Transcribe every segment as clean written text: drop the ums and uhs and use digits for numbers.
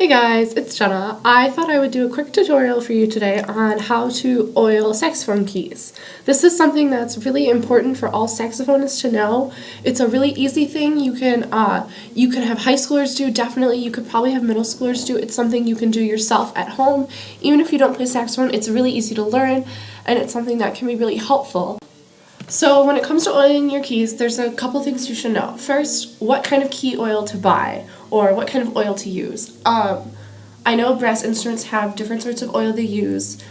Hey guys, it's Jenna. I thought I would do a quick tutorial for you today on how to oil saxophone keys. This is something that's really important for all saxophonists to know. It's a really easy thing. You can have high schoolers do, definitely. You could probably have middle schoolers do. It's something you can do yourself at home. Even if you don't play saxophone, it's really easy to learn, and it's something that can be really helpful. So when it comes to oiling your keys, there's a couple things you should know. First, what kind of key oil to buy, or what kind of oil to use. I know brass instruments have different sorts of oil they use.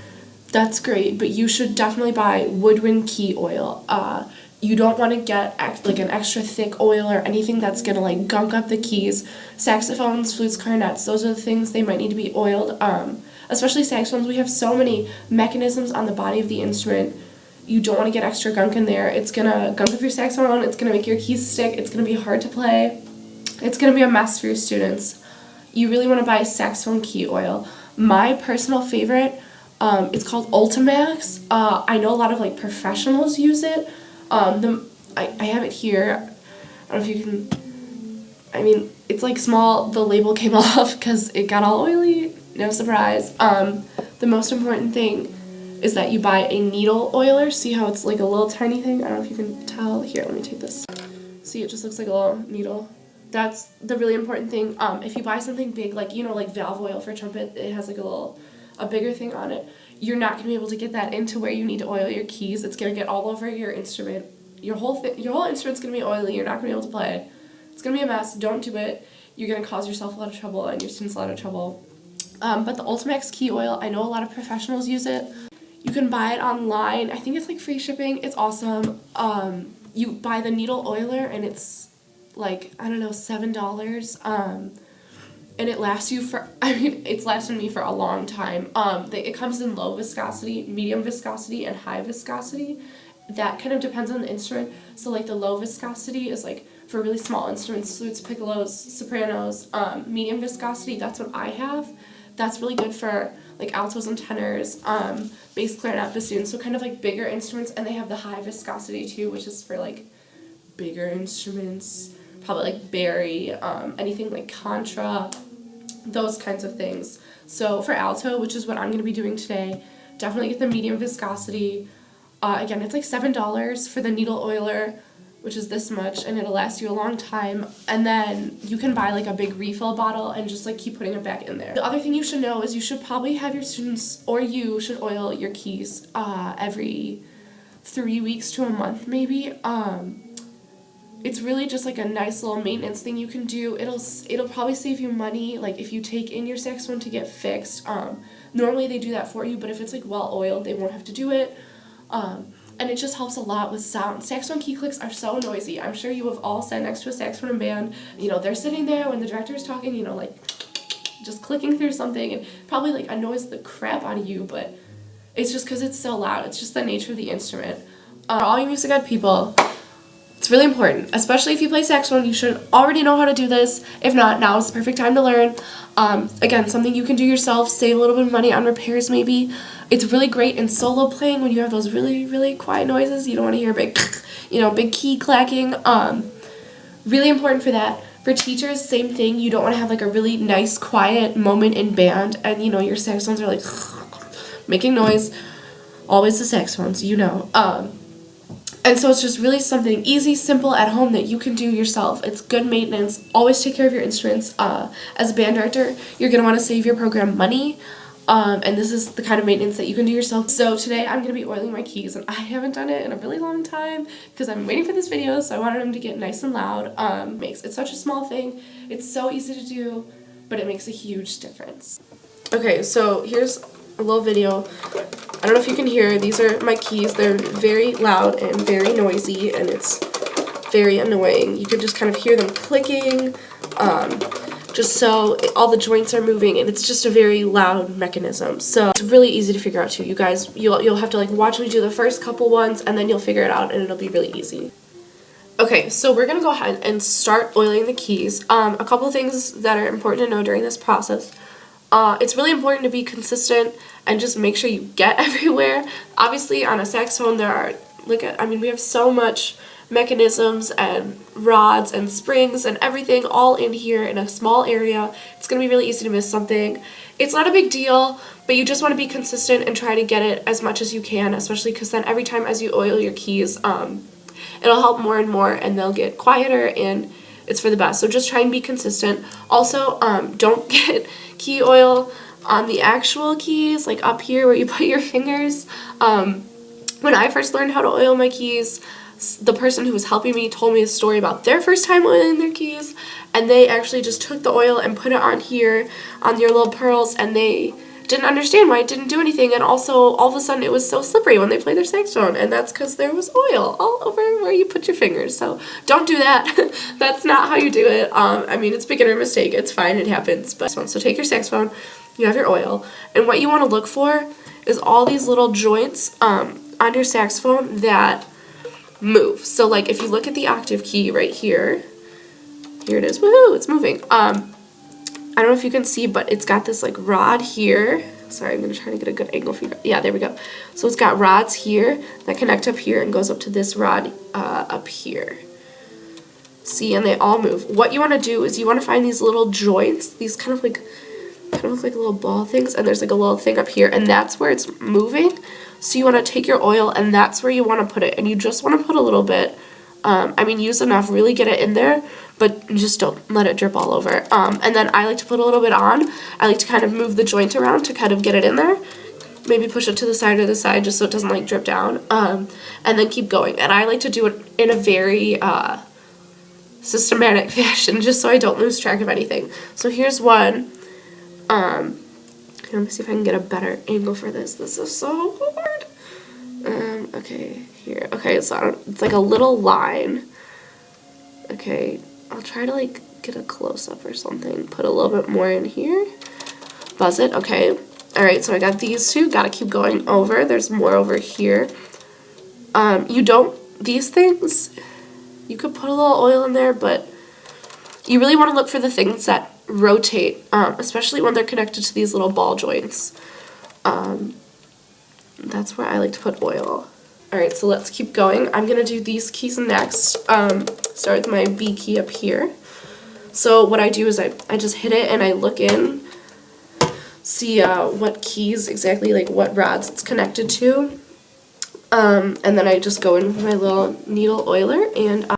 That's great, but you should definitely buy woodwind key oil. You don't want to get like an extra thick oil or anything that's going to like gunk up the keys. Saxophones, flutes, clarinets, those are the things they might need to be oiled. Especially saxophones, we have so many mechanisms on the body of the instrument. You don't want to get extra gunk in there. It's going to gunk up your saxophone, it's going to make your keys stick, it's going to be hard to play, it's going to be a mess for your students. You really want to buy saxophone key oil. My personal favorite, it's called Ultimax. I know a lot of like professionals use it. I have it here. I don't know if you can, it's like small, the label came off because it got all oily, no surprise. The most important thing is that you buy a needle oiler. See how it's like a little tiny thing? I don't know if you can tell. Here, let me take this. See, it just looks like a little needle. That's the really important thing. If you buy something big, like, like valve oil for trumpet, it has like a bigger thing on it. You're not going to be able to get that into where you need to oil your keys. It's going to get all over your instrument. Your whole instrument's going to be oily. You're not going to be able to play. It's going to be a mess. Don't do it. You're going to cause yourself a lot of trouble and your students a lot of trouble. But the Ultimax key oil, I know a lot of professionals use it. You can buy it online. I think it's like free shipping. It's awesome. You buy the needle oiler and it's like, I don't know, $7. And it lasts you for, it's lasted me for a long time. It comes in low viscosity, medium viscosity, and high viscosity. That kind of depends on the instrument. So like the low viscosity is like for really small instruments, flutes, piccolos, sopranos. Medium viscosity, that's what I have. That's really good for like altos and tenors, bass, clarinet, bassoon, so kind of like bigger instruments. And they have the high viscosity too, which is for like bigger instruments, probably like Barry, anything like contra, those kinds of things. So for alto, which is what I'm going to be doing today, definitely get the medium viscosity. Again, it's like $7 for the needle oiler, which is this much, and it'll last you a long time. And then you can buy like a big refill bottle and just like keep putting it back in there. The other thing you should know is you should probably have your students, or you should oil your keys every 3 weeks to a month maybe. It's really just like a nice little maintenance thing you can do. It'll probably save you money, like if you take in your saxophone to get fixed. Normally they do that for you, but if it's like well oiled, they won't have to do it. And it just helps a lot with sound. Saxophone key clicks are so noisy. I'm sure you have all sat next to a saxophone in band. They're sitting there when the director is talking, like just clicking through something, and probably like annoys the crap out of you, but it's just because it's so loud. It's just the nature of the instrument. For all you music ed people, it's really important, especially if you play saxophone. You should already know how to do this. If not, now is the perfect time to learn. Again, something you can do yourself, save a little bit of money on repairs maybe. It's really great in solo playing when you have those really, really quiet noises. You don't want to hear big, big key clacking. Really important for that. For teachers, same thing. You don't want to have like a really nice, quiet moment in band and, your saxophones are like making noise. Always the saxophones, And so it's just really something easy, simple, at home that you can do yourself. It's good maintenance. Always take care of your instruments. As a band director, you're going to want to save your program money. And this is the kind of maintenance that you can do yourself. So today I'm going to be oiling my keys, and I haven't done it in a really long time because I'm waiting for this video, so I wanted them to get nice and loud. It's such a small thing. It's so easy to do, but it makes a huge difference. Okay, so here's a little video. I don't know if you can hear, these are my keys. They're very loud and very noisy, and it's very annoying. You can just kind of hear them clicking, just so all the joints are moving, and it's just a very loud mechanism. So it's really easy to figure out too. You guys, you'll have to like watch me do the first couple ones, and then you'll figure it out, and it'll be really easy. Okay, so we're gonna go ahead and start oiling the keys. A couple of things that are important to know during this process. It's really important to be consistent and just make sure you get everywhere. Obviously on a saxophone we have so much mechanisms and rods and springs and everything all in here in a small area. It's going to be really easy to miss something. It's not a big deal, but you just want to be consistent and try to get it as much as you can, especially because then every time as you oil your keys, it'll help more and more and they'll get quieter and it's for the best. So just try and be consistent. Also, don't get key oil on the actual keys, like up here where you put your fingers. When I first learned how to oil my keys, the person who was helping me told me a story about their first time oiling their keys, and they actually just took the oil and put it on here on your little pearls, and they didn't understand why it didn't do anything, and also all of a sudden it was so slippery when they played their saxophone, and that's because there was oil all over where you put your fingers. So don't do that. That's not how you do it. I mean, it's beginner mistake, it's fine, it happens. But so take your saxophone, you have your oil, and what you want to look for is all these little joints on your saxophone that move. So like if you look at the octave key right here, here it is, woohoo, it's moving. I don't know if you can see, but it's got this like rod here. Sorry, I'm gonna try to get a good angle for you. Yeah, there we go. So it's got rods here that connect up here and goes up to this rod up here. See, and they all move. What you want to do is you want to find these little joints, these kind of look like little ball things, and there's like a little thing up here, and that's where it's moving. So you want to take your oil, and that's where you want to put it, and you just want to put a little bit. I mean, use enough, really get it in there, but just don't let it drip all over. And then I like to put a little bit on. I like to kind of move the joint around to kind of get it in there. Maybe push it to the side or the side just so it doesn't like drip down. And then keep going. And I like to do it in a very systematic fashion just so I don't lose track of anything. So here's one. Let me see if I can get a better angle for this. This is so hard. Okay, here. Okay, so it's like a little line. Okay, I'll try to like get a close-up or something. Put a little bit more in here. Buzz it. Okay. Alright, so I got these two. Gotta keep going over. There's more over here. These things, you could put a little oil in there, but you really want to look for the things that rotate, especially when they're connected to these little ball joints. That's where I like to put oil. Alright, so let's keep going. I'm going to do these keys next. Start with my B key up here. So what I do is I just hit it and I look in, see what keys exactly, like what rods it's connected to. And then I just go in with my little needle oiler and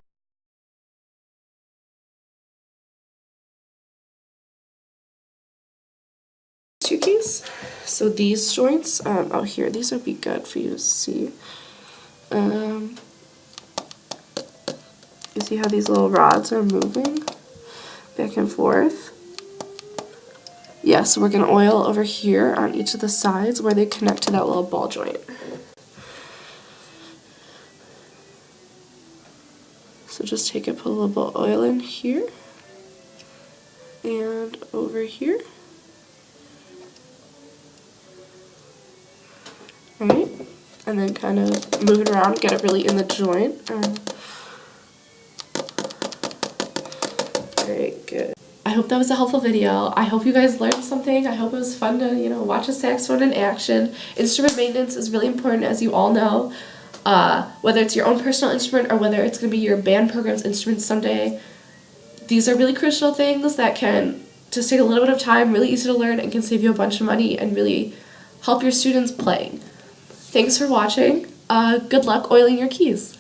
two keys. So these joints out here, these would be good for you to see. You see how these little rods are moving back and forth? Yeah, so we're going to oil over here on each of the sides where they connect to that little ball joint. So just take it, put a little bit of oil in here and over here. Alright, and then kind of move it around, get it really in the joint. Alright, good. I hope that was a helpful video. I hope you guys learned something. I hope it was fun to, watch a saxophone in action. Instrument maintenance is really important, as you all know. Whether it's your own personal instrument or whether it's going to be your band program's instrument someday. These are really crucial things that can just take a little bit of time, really easy to learn, and can save you a bunch of money and really help your students playing. Thanks for watching. Good luck oiling your keys.